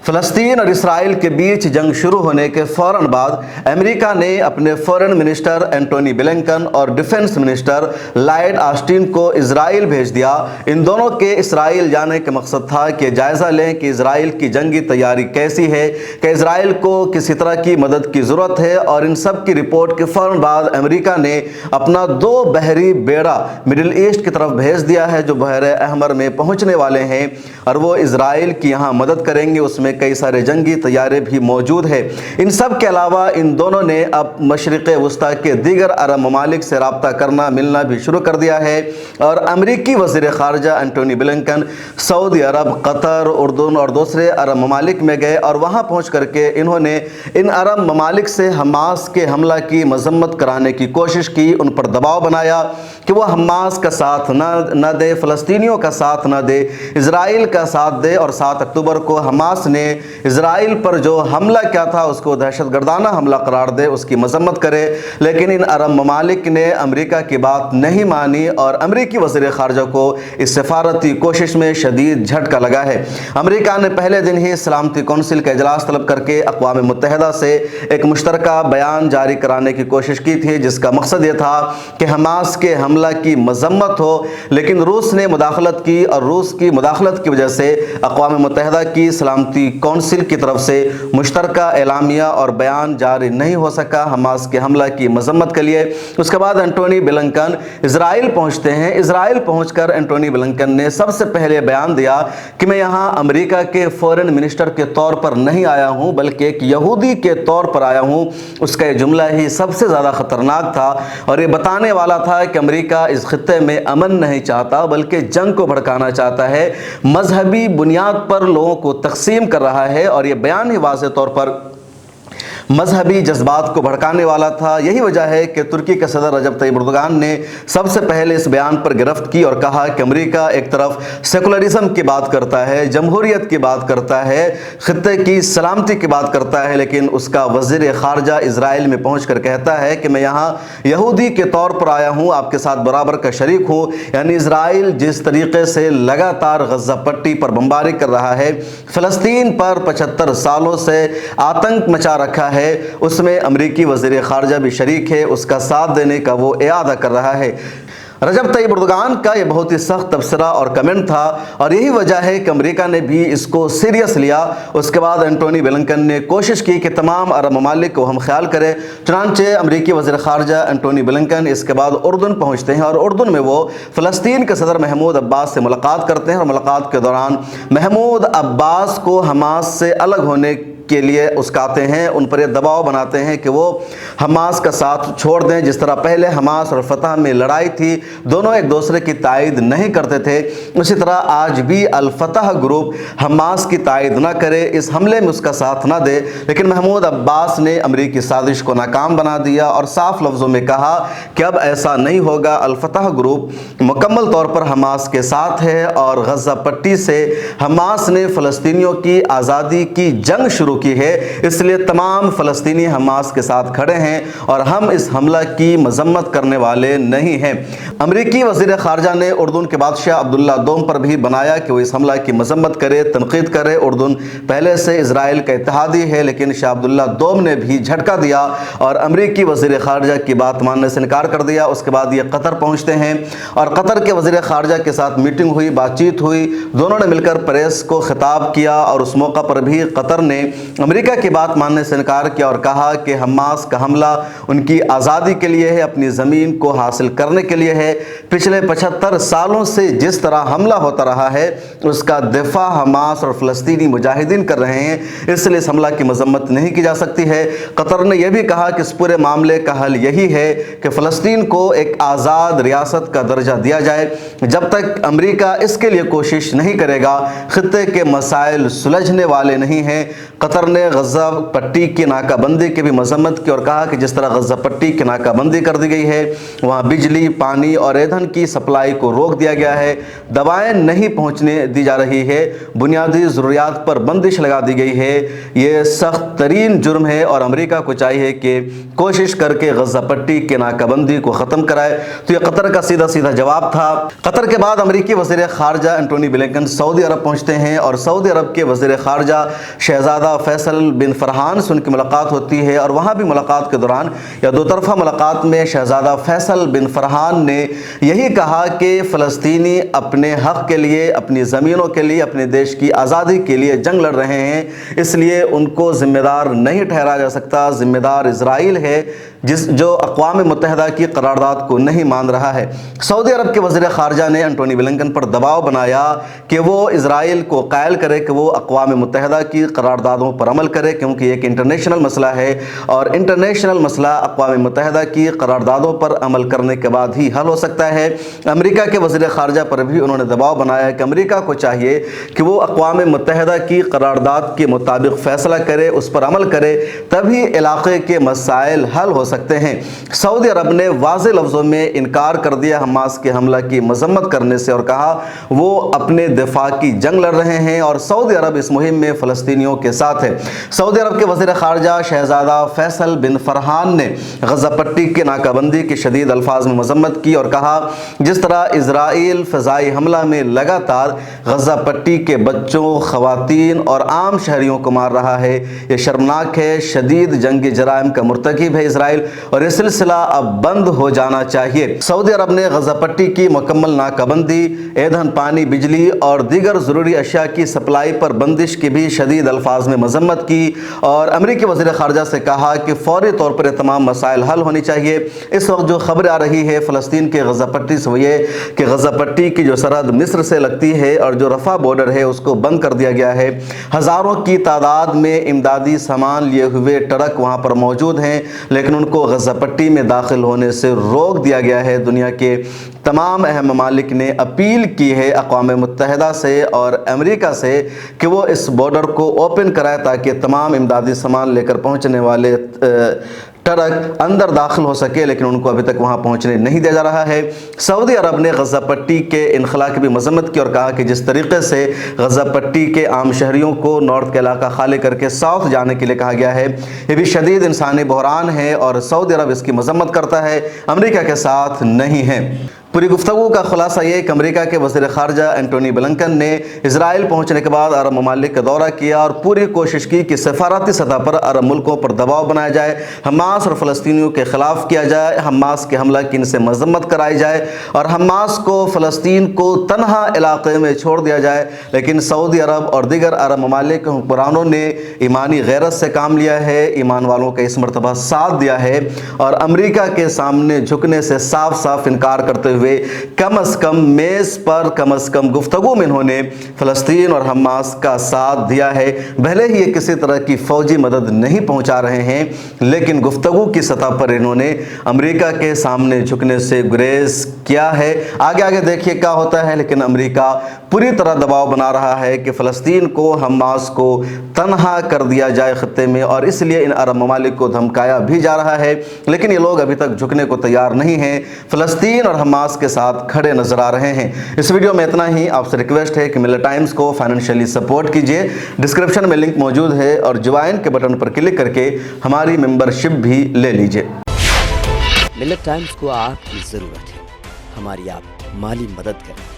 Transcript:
فلسطین اور اسرائیل کے بیچ جنگ شروع ہونے کے فوراً بعد امریکہ نے اپنے فورن منسٹر اینٹونی بلنکن اور ڈیفنس منسٹر لائیڈ آسٹن کو اسرائیل بھیج دیا۔ ان دونوں کے اسرائیل جانے کا مقصد تھا کہ جائزہ لیں کہ اسرائیل کی جنگی تیاری کیسی ہے، کہ اسرائیل کو کسی طرح کی مدد کی ضرورت ہے، اور ان سب کی رپورٹ کے فوراً بعد امریکہ نے اپنا 2 بحری بیڑا مڈل ایسٹ کی طرف بھیج دیا ہے جو بحر احمر میں پہنچنے والے ہیں، اور وہ اسرائیل کی یہاں مدد کریں گے۔ اس میں کئی سارے جنگی طیارے بھی موجود ہیں۔ ان سب کے علاوہ ان دونوں نے اب مشرق وسطی کے دیگر عرب ممالک سے رابطہ کرنا ملنا بھی شروع کر دیا ہے، اور امریکی وزیر خارجہ اینٹونی بلنکن سعودی عرب، قطر، اردن اور دوسرے عرب ممالک میں گئے، اور وہاں پہنچ کر کے انہوں نے ان عرب ممالک سے حماس کے حملہ کی مذمت کرانے کی کوشش کی، ان پر دباؤ بنایا کہ وہ حماس کا ساتھ نہ دے، فلسطینیوں کا ساتھ نہ دے، اسرائیل کا ساتھ دے، اور 7 اکتوبر کو حماس نے اسرائیل پر جو حملہ کیا تھا اس کو دہشت گردانہ حملہ قرار دے، اس کی مذمت کرے۔ لیکن ان عرب ممالک نے امریکہ کی بات نہیں مانی، اور امریکی وزیر خارجہ کو اس سفارتی کوشش میں شدید جھٹکا لگا ہے۔ امریکہ نے پہلے دن ہی سلامتی کونسل کا اجلاس طلب کر کے اقوام متحدہ سے ایک مشترکہ بیان جاری کرانے کی کوشش کی تھی، جس کا مقصد یہ تھا کہ حماس کے حملہ کی مذمت ہو، لیکن روس نے مداخلت کی، اور روس کی مداخلت کی وجہ سے اقوام متحدہ کی سلامتی کونسل کی طرف سے مشترکہ اعلامیہ اور بیان جاری نہیں ہو سکا حماس کے حملہ کی مذمت کے لیے۔ اس کے بعد اینٹونی بلنکن اسرائیل پہنچتے ہیں۔ اسرائیل پہنچ کر اینٹونی بلنکن نے سب سے پہلے بیان دیا کہ میں یہاں امریکہ کے فورن منسٹر کے طور پر نہیں آیا ہوں بلکہ ایک یہودی کے طور پر آیا ہوں۔ اس کا یہ جملہ ہی سب سے زیادہ خطرناک تھا، اور یہ بتانے والا تھا کہ امریکہ اس خطے میں امن نہیں چاہتا بلکہ جنگ کو بھڑکانا چاہتا ہے، مذہبی بنیاد پر لوگوں کو تقسیم کر رہا ہے، اور یہ بیان ہی واضح طور پر مذہبی جذبات کو بھڑکانے والا تھا۔ یہی وجہ ہے کہ ترکی کے صدر رجب طیب اردوغان نے سب سے پہلے اس بیان پر گرفت کی اور کہا کہ امریکہ ایک طرف سیکولرزم کی بات کرتا ہے، جمہوریت کی بات کرتا ہے، خطے کی سلامتی کی بات کرتا ہے، لیکن اس کا وزیر خارجہ اسرائیل میں پہنچ کر کہتا ہے کہ میں یہاں یہودی کے طور پر آیا ہوں، آپ کے ساتھ برابر کا شریک ہوں۔ یعنی اسرائیل جس طریقے سے لگاتار غزہ پٹی پر بمباری کر رہا ہے، فلسطین پر 75 سالوں سے آتنک مچا رکھا ہے، اس میں امریکی وزیر خارجہ بھی شریک ہے، اس کا ساتھ دینے کا وہ اعادہ کر رہا ہے۔ رجب طیب اردوغان کا یہ بہت ہی سخت تبصرہ اور کمنٹ تھا، اور یہی وجہ ہے کہ امریکہ نے بھی اس کو سیریس لیا۔ اس کے بعد اینٹونی بلنکن نے کوشش کی کہ تمام عرب ممالک کو ہم خیال کرے، چنانچہ امریکی وزیر خارجہ اینٹونی بلنکن اس کے بعد اردن پہنچتے ہیں، اور اردن میں وہ فلسطین کے صدر محمود عباس سے ملاقات کرتے ہیں، اور ملاقات کے دوران محمود عباس کو حماس سے الگ ہونے کے لیے اسکاتے ہیں، ان پر یہ دباؤ بناتے ہیں کہ وہ حماس کا ساتھ چھوڑ دیں۔ جس طرح پہلے حماس اور فتح میں لڑائی تھی، دونوں ایک دوسرے کی تائید نہیں کرتے تھے، اسی طرح آج بھی الفتح گروپ حماس کی تائید نہ کرے، اس حملے میں اس کا ساتھ نہ دے۔ لیکن محمود عباس نے امریکی سازش کو ناکام بنا دیا اور صاف لفظوں میں کہا کہ اب ایسا نہیں ہوگا، الفتح گروپ مکمل طور پر حماس کے ساتھ ہے، اور غزہ پٹی سے حماس نے فلسطینیوں کی آزادی کی جنگ شروع کی ہے، اس لیے تمام فلسطینی حماس کے ساتھ کھڑے ہیں، اور ہم اس حملہ کی مذمت کرنے والے نہیں ہیں۔ امریکی وزیر خارجہ نے اردن کے بادشاہ عبداللہ دوم پر بھی بنایا کہ وہ اس حملہ کی مذمت کرے، تنقید کرے۔ اردن پہلے سے اسرائیل کا اتحادی ہے، لیکن شاہ عبداللہ دوم نے بھی جھٹکا دیا اور امریکی وزیر خارجہ کی بات ماننے سے انکار کر دیا۔ اس کے بعد یہ قطر پہنچتے ہیں، اور قطر کے وزیر خارجہ کے ساتھ میٹنگ ہوئی، بات چیت ہوئی، دونوں نے مل کر پریس کو خطاب کیا، اور اس موقع پر بھی قطر نے امریکہ کی بات ماننے سے انکار کیا اور کہا کہ حماس کا حملہ ان کی آزادی کے لیے ہے، اپنی زمین کو حاصل کرنے کے لیے ہے۔ پچھلے 75 سالوں سے جس طرح حملہ ہوتا رہا ہے اس کا دفاع حماس اور فلسطینی مجاہدین کر رہے ہیں، اس لیے اس حملہ کی مذمت نہیں کی جا سکتی ہے۔ قطر نے یہ بھی کہا کہ اس پورے معاملے کا حل یہی ہے کہ فلسطین کو ایک آزاد ریاست کا درجہ دیا جائے۔ جب تک امریکہ اس کے لیے کوشش نہیں کرے گا، خطے کے مسائل سلجھنے والے نہیں ہیں۔ قطر قطر نے غزہ پٹی کی ناکہ بندی کی بھی مذمت کی اور کہا کہ جس طرح غزہ پٹی کی ناکہ بندی کر دی گئی ہے، وہاں بجلی، پانی اور ایندھن کی سپلائی کو روک دیا گیا ہے، دوائیں نہیں پہنچنے دی جا رہی ہے، بنیادی ضروریات پر بندش لگا دی گئی ہے، یہ سخت ترین جرم ہے اور امریکہ کو چاہیے کہ کوشش کر کے غزہ پٹی کی ناکہ بندی کو ختم کرائے۔ تو یہ قطر کا سیدھا جواب تھا۔ قطر کے بعد امریکی وزیر خارجہ اینٹونی بلنکن سعودی عرب پہنچتے ہیں اور سعودی عرب کے وزیر خارجہ شہزادہ فیصل بن فرحان سے ان کی ملاقات ہوتی ہے، اور وہاں بھی ملاقات کے دوران یا دو طرفہ ملاقات میں شہزادہ فیصل بن فرحان نے یہی کہا کہ فلسطینی اپنے حق کے لیے، اپنی زمینوں کے لیے، اپنے دیش کی آزادی کے لیے جنگ لڑ رہے ہیں، اس لیے ان کو ذمہ دار نہیں ٹھہرایا جا سکتا، ذمہ دار اسرائیل ہے جو اقوام متحدہ کی قرارداد کو نہیں مان رہا ہے۔ سعودی عرب کے وزیر خارجہ نے اینٹونی بلنکن پر دباؤ بنایا کہ وہ اسرائیل کو قائل کرے کہ وہ اقوام متحدہ کی قراردادوں پر عمل کرے، کیونکہ یہ ایک انٹرنیشنل مسئلہ ہے اور انٹرنیشنل مسئلہ اقوام متحدہ کی قراردادوں پر عمل کرنے کے بعد ہی حل ہو سکتا ہے۔ امریکہ کے وزیر خارجہ پر بھی انہوں نے دباؤ بنایا کہ امریکہ کو چاہیے کہ وہ اقوام متحدہ کی قرارداد کے مطابق فیصلہ کرے، اس پر عمل کرے، تبھی علاقے کے مسائل حل ہو سکتے ہیں۔ سعودی عرب نے واضح لفظوں میں انکار کر دیا حماس کے حملہ کی مذمت کرنے سے اور کہا وہ اپنے دفاع کی جنگ لڑ رہے ہیں اور سعودی عرب اس مہم میں فلسطینیوں کے ساتھ ہے۔ سعودی عرب کے وزیر خارجہ شہزادہ فیصل بن فرحان نے غزہ پٹی کی ناکہ بندی کی شدید الفاظ میں مذمت کی اور کہا جس طرح اسرائیل فضائی حملہ میں لگاتار غزہ پٹی کے بچوں، خواتین اور عام شہریوں کو مار رہا ہے، یہ شرمناک ہے، شدید جنگی جرائم کا مرتکب ہے اسرائیل اور یہ سلسلہ اب بند ہو جانا چاہیے۔ سعودی عرب نے غزہ پٹی کی مکمل ناکہ بندی، ایندھن، پانی، بجلی اور دیگر ضروری اشیاء کی سپلائی پر بندش کی بھی شدید الفاظ میں مذمت کی اور امریکی وزیر خارجہ سے کہا کہ فوری طور پر یہ تمام مسائل حل ہونی چاہیے۔ اس وقت جو خبر آ رہی ہے فلسطین کے غزہ پٹی سے وہ یہ کہ غزہ پٹی کی جو سرحد مصر سے لگتی ہے اور جو رفح بارڈر ہے اس کو بند کر دیا گیا ہے، ہزاروں کی تعداد میں امدادی سامان لیے ہوئے ٹرک وہاں پر موجود ہیں، لیکن ان کو غزہ پٹی میں داخل ہونے سے روک دیا گیا ہے۔ دنیا کے تمام اہم ممالک نے اپیل کی ہے اقوام متحدہ سے اور امریکہ سے کہ وہ اس بارڈر کو اوپن کرائے تاکہ تمام امدادی سامان لے کر پہنچنے والے ٹرک اندر داخل ہو سکے، لیکن ان کو ابھی تک وہاں پہنچنے نہیں دیا جا رہا ہے۔ سعودی عرب نے غزہ پٹی کے انخلا کی بھی مذمت کی اور کہا کہ جس طریقے سے غزہ پٹی کے عام شہریوں کو نارتھ کا علاقہ خالی کر کے ساؤتھ جانے کے لیے کہا گیا ہے، یہ بھی شدید انسانی بحران ہے اور سعودی عرب اس کی مذمت کرتا ہے، امریکہ کے ساتھ نہیں ہے۔ پوری گفتگو کا خلاصہ یہ کہ امریکہ کے وزیر خارجہ اینٹونی بلنکن نے اسرائیل پہنچنے کے بعد عرب ممالک کا دورہ کیا اور پوری کوشش کی کہ سفارتی سطح پر عرب ملکوں پر دباؤ بنایا جائے، حماس اور فلسطینیوں کے خلاف کیا جائے، حماس کے حملہ کی ان سے مذمت کرائی جائے اور حماس کو فلسطین کو تنہا علاقے میں چھوڑ دیا جائے، لیکن سعودی عرب اور دیگر عرب ممالک کے حکمرانوں نے ایمانی غیرت سے کام لیا ہے، ایمان والوں کا اس مرتبہ ساتھ دیا ہے اور امریکہ کے سامنے جھکنے سے صاف صاف انکار کرتے ہوئے کم از کم میز پر کم از کم گفتگو میں انہوں نے فلسطین اور حماس کا ساتھ دیا ہے۔ بھلے ہی یہ کسی طرح کی فوجی مدد نہیں پہنچا رہے ہیں، لیکن گفتگو کی سطح پر انہوں نے امریکہ کے سامنے جھکنے سے گریز کیا ہے۔ آگے دیکھیے کیا ہوتا ہے، لیکن امریکہ پوری طرح دباؤ بنا رہا ہے کہ فلسطین کو، حماس کو تنہا کر دیا جائے خطے میں، اور اس لیے ان عرب ممالک کو دھمکایا بھی جا رہا ہے، لیکن یہ لوگ ابھی تک جھکنے کو تیار نہیں ہیں، فلسطین اور حماس کے ساتھ کھڑے نظر آ رہے ہیں۔ اس ویڈیو میں اتنا ہی، آپ سے ریکویسٹ ہے کہ ملت ٹائمز کو فائنینشلی سپورٹ کیجئے، ڈسکرپشن میں لنک موجود ہے اور جوائن کے بٹن پر کلک کر کے ہماری ممبرشپ بھی لے لیجئے۔ ملت ٹائمز کو آپ کی ضرورت ہے، ہماری آپ مالی مدد کریں۔